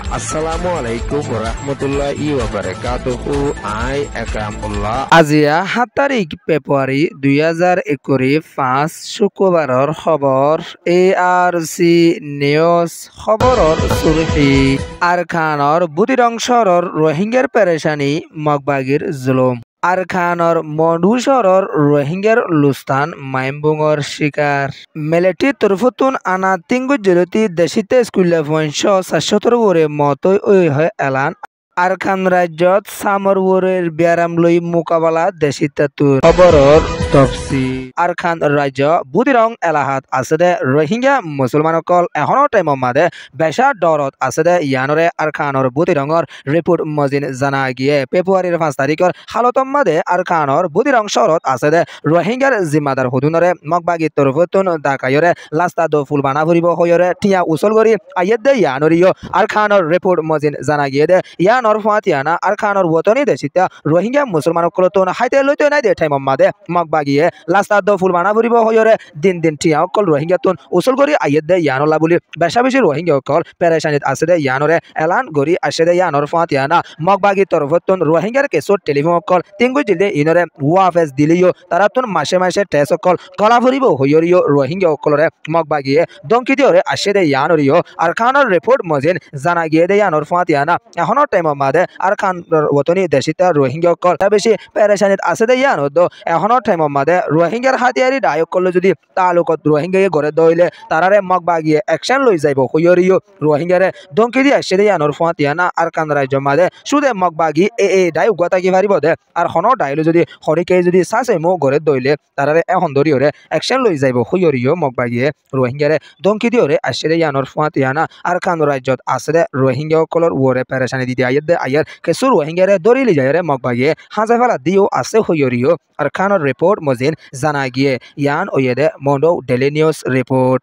Assalamu alaikum warahmatullahi wabarakatuh. I Akramullah. আজিয়া 7 তাৰিখ ফেব্ৰুৱাৰী 2025 শুক্ৰবাৰৰ খবৰ ARC নিউজ খবৰৰ সুৰখি আৰখানৰ বুটিৰংশৰৰ রোহিঙ্গার পেরেশানি মগবাগির জুলুম আরখানর মধুসরর রোহিঙ্গার লুস্তান মাইমবুঙর শিকার মেলেটি তরফতুন আনা তিঙ্গু জেলতি দেশিতে স্কুলে 570 ওরে মতই ওই হয় এলান আরখান রাজ্যত সামর ওরের ব্যারাম লই মোকাবেলা দেশিতাতুর খবরর তফসি আরখান রাজ্য বুদিরং এলাহাত আছে দে রোহিঙ্গা মুসলমানসকল এখনো টাইমৰ মাদে বেশা ডরত আছে দে ইয়ানরে আরখানর বুদিরঙর রিপোর্ট মজিন জানা গিয়ে ফেব্রুয়ারির 5 তারিখর হালতম মাদে আরখানর বুদিরং শহরত আছে দে রোহিঙ্গার জিম্মাদার হুদুনরে মগবাগি তরফতুন দাকায়রে লাস্তা দো ফুল বানা ভরিব হয়রে টিয়া উসল গরি আইয়েদ দে ইয়ানরিও আরখানর রিপোর্ট মজিন জানা গিয়ে দে ইয়ান ফাতিয়ানা আরখানর ওতনি দেশিতা রোহিঙ্গা মুসলমানসকলতন হাইতে লইতে নাই দে টাইমৰ মাদে মগবাগিয়ে লাস্তা দো ফুল বানা ভরিব হয়রে দিন দিন টিয়া অকল রোহিঙ্গাতন উসল গরি আইয়েদ দে ইয়ানলা বলি বেশা বেশি রোহিঙ্গা অকল পেরেশানিত আছে দে ইয়ানরে এলান গরি আসে দে ইয়ানর ফাতিয়ানা মগবাগি তরফতুন রোহিঙ্গার কেসত টেলিফোন অকল তিঙ্গু জিলদে ইনরে ওয়াফেস দিলিও তারাতুন মাসে মাসে টেস অকল গলা ভরিব হয়রিও রোহিঙ্গা অকলরে মগবাগিয়ে দংকি দিওরে আসে দে ইয়ানরিও আরখানর রিপোর্ট মজিন জানা গিয়ে দে ইয়ানর ফাতিয়ানা এখনো টাইমৰ মাদে আৰখান ওতনি দেশিতা ৰোহিঙ্গা অকল বেশি পেৰেশানিত আছে দে ইয়ানদ এখনো টাইমৰ মাদে রোহিঙ্গার হাতিয়ারি দায়ক করলে যদি তালুকত রোহিঙ্গায়ে গড়ে দইলে তারারে মগবাগিয়ে অ্যাকশন লই যাইব হয়রিও রোহিঙ্গারে দংকি দি আসে দে ইয়ানর ফাতিয়ানা আরখান রাজ্য মাদে সুদে মগবাগি এ দায় উগাতা কি পারিব দে আর হনো ডাইলো যদি হরিকে যদি সাসে মো গড়ে দইলে তারারে এখন ধরিওরে অ্যাকশন লই যাইব হয়রিও মগবাগিয়ে রোহিঙ্গারে দংকি দিওরে আসে দে ইয়ানর ফাতিয়ানা আরখান রাজ্যত আছে দে রোহিঙ্গা অকলর ওরে পেরেশানি দি আইয়েদ দে আইয়ার কেসু রোহিঙ্গারে দরিলি যায়রে মগবাগিয়ে হাজাফালা দিও আছে হয়রিও আরখানর রিপোর্ট মজিন জানা গিয়ে ইয়ান ওয়েদে মন্ডো ডেলি নিউজ রিপোর্ট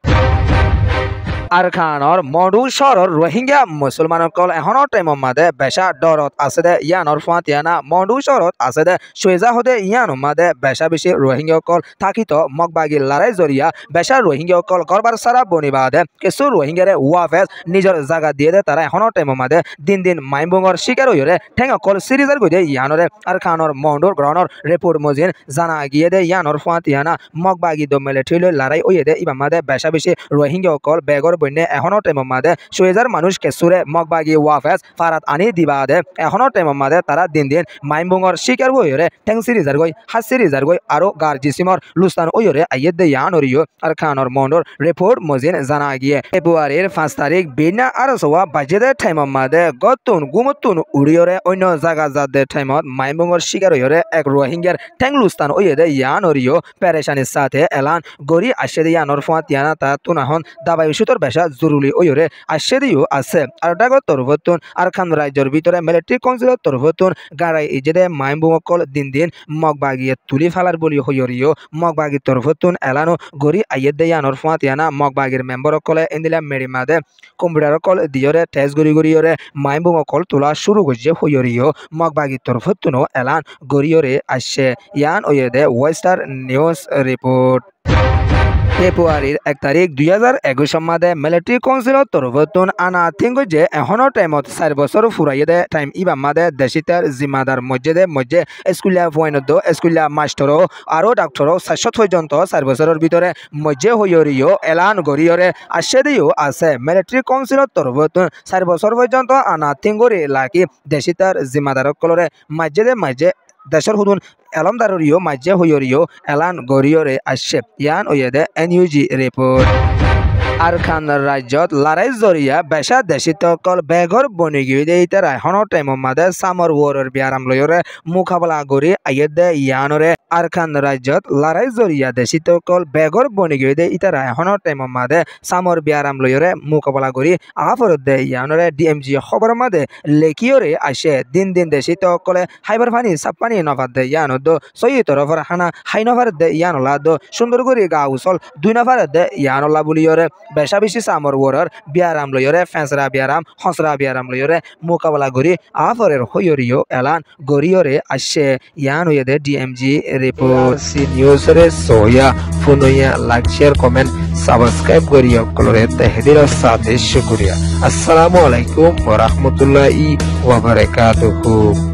আরখানর মধু শহরর রোহিঙ্গা মুসলমানসকল এখনো টাইমৰ মাদে বেশা ডৰত আছে দে ইয়ানৰ ফাতিয়ানা মধু শহৰত আছে দে সুয়েজা হদে ইয়ানৰ মাদে বেশা বেশি রোহিঙ্গাসকল থাকিত মগবাগি লড়াই জরিয়া বেশা রোহিঙ্গাসকল গরবার সারা বনিবাদে কিছু রোহিঙ্গারে ওয়াফেস নিজের জায়গা দিয়ে দে তারা এখনো টাইমৰ মাদে দিন দিন মাইমবুঙর শিকার হইরে ঠেঙকল সিরিজের গই দে ইয়ানরে আরখানর মন্ডুর গ্রহণর রিপোর্ট মজিন জানা গিয়ে দে ইয়ানর ফাতিয়ানা মগবাগি দমেলে ঠিলে লড়াই ওয়ে দে ইবা মাদে বেশা বেশি রোহিঙ্গাসকল বেগর বন্যে এখনো টাইমৰ মাদে 6000 মানুষ কেসুৰে মগবাগি ওয়াফেস ফাৰাত আনি দিবা দে এখনো টাইমৰ মাদে তারা দিন দিন মাইমবুঙর শিকার হইরে ঠেং সিরিজার গই হাত সিরিজার গই আরো গার জিসিমর লুস্তান ওইরে আইয়েদ দে ইয়ানরিও আরখানর মন্ডর রিপোর্ট মজিন জানা গিয়ে ফেব্রুয়ারির 5 তারিখ বিনা আর সোয়া বাজেদে টাইমৰ মাদে গতুন গুমতুন উড়িয়রে অন্য জায়গা যাদে টাইমত মাইমবুঙর শিকার হইরে এক রোহিঙ্গার ঠেং লুস্তান ওইদে ইয়ানরিও পেরেশানির সাথে এলান গরি আসে দে ইয়ানর ফাতিয়ানা তা তুনাহন দাবাই সুতর বেশা জরুরি ওইরে আসে দিও আছে আর ডাগত তরফতুন আরখান রাজ্যর ভিতরে মিলিটারি কাউন্সিলত তরফতুন গাড়াই ইজেদে মাইমবুঙকল দিন দিন মগবাগিয়ে তুলি ফেলার বলি হইরিও মগবাগির তরফতুন এলানো গরি আইয়েদ দে ইয়ানর ফাতিয়ানা মগবাগির মেম্বার অকলে ইন্দিলা মেরি মাদে কম্পিউটার অকল দিয়রে টেস্ট গরি গরিয়রে মাইমবুঙকল তোলা শুরু করছে হইরিও মগবাগির তরফতুনো এলান গরিয়রে আসে ইয়ান ওয়েদে ওয়েস্টার নিউজ রিপোর্ট ফেব্রুয়ারির 1 তারিখ 2021 মাদে মিলিটারি কাউন্সিলত তরফতুন আনা থিঙ্গু যে এখনো টাইমত 4 বছর ফুরাইয়ে দে টাইম ইবা মাদে দেশিতার জিম্মাদার মধ্যে স্কুলিয়া পয়েন্ট স্কুলিয়া মাস্টরও আরো ডাক্তারও 700 পর্যন্ত 4 বছরের ভিতরে মধ্যে হইরিও এলান গরিয়রে আসে দিও আছে মিলিটারি কাউন্সিলত তরফতুন 4 বছর পর্যন্ত আনা থিঙ্গুরি লাকি দেশিতার জিম্মাদার কলরে মাঝে দেশের হুদুন এলমদারিও মাঝে হইরিও এলান গরিয়রে আসছে ইয়ান ওয়েদে এনইউজি রিপোর্ট আরখান রাজ্যত লড়াই জরিয়া বেশা দেশিতকল বেঘর বনি গিয়ে দে ইতার এখনো টাইমৰ মাদে সামর ওয়ারের ব্যারাম লয়রে মোকাবেলা গরি আইয়েদ দে ইয়ানরে আরখান রাজ্যত লড়াই জরিয়া দেশিতকল বেঘর বনি গিয়ে দে ইতার এখনো টাইমৰ মাদে সামর ব্যারাম লয়রে মোকাবেলা গরি আফরত দে ইয়ানরে ডিএমজি খবর মাদে লেকিয়রে আসে দিন দিন দেশিতকলে হাইবার পানি সাপানি নফাত দে ইয়ানদ সই তরফর হানা হাই নফার দে ইয়ানলা দ সুন্দর গরি গা উসল 2 নফার দে ইয়ানলা বলিয়রে বেশা বেশি সামর ওয়ারের ব্যারাম লয়রে ফেন্সরা ব্যারাম হসরা ব্যারাম লয়রে মোকাবেলা গরি আফরের হইরিও এলান গরিয়রে আসে ইয়ান ওয়েদে ডিএমজি রিপোর্ট সি নিউজ রে সোয়া ফুনুয়া লাইক শেয়ার কমেন্ট সাবস্ক্রাইব করি অকলরে তেহদির সাথে শুকরিয়া। আসসালামু আলাইকুম ওয়া রাহমাতুল্লাহি ওয়া বারাকাতুহু।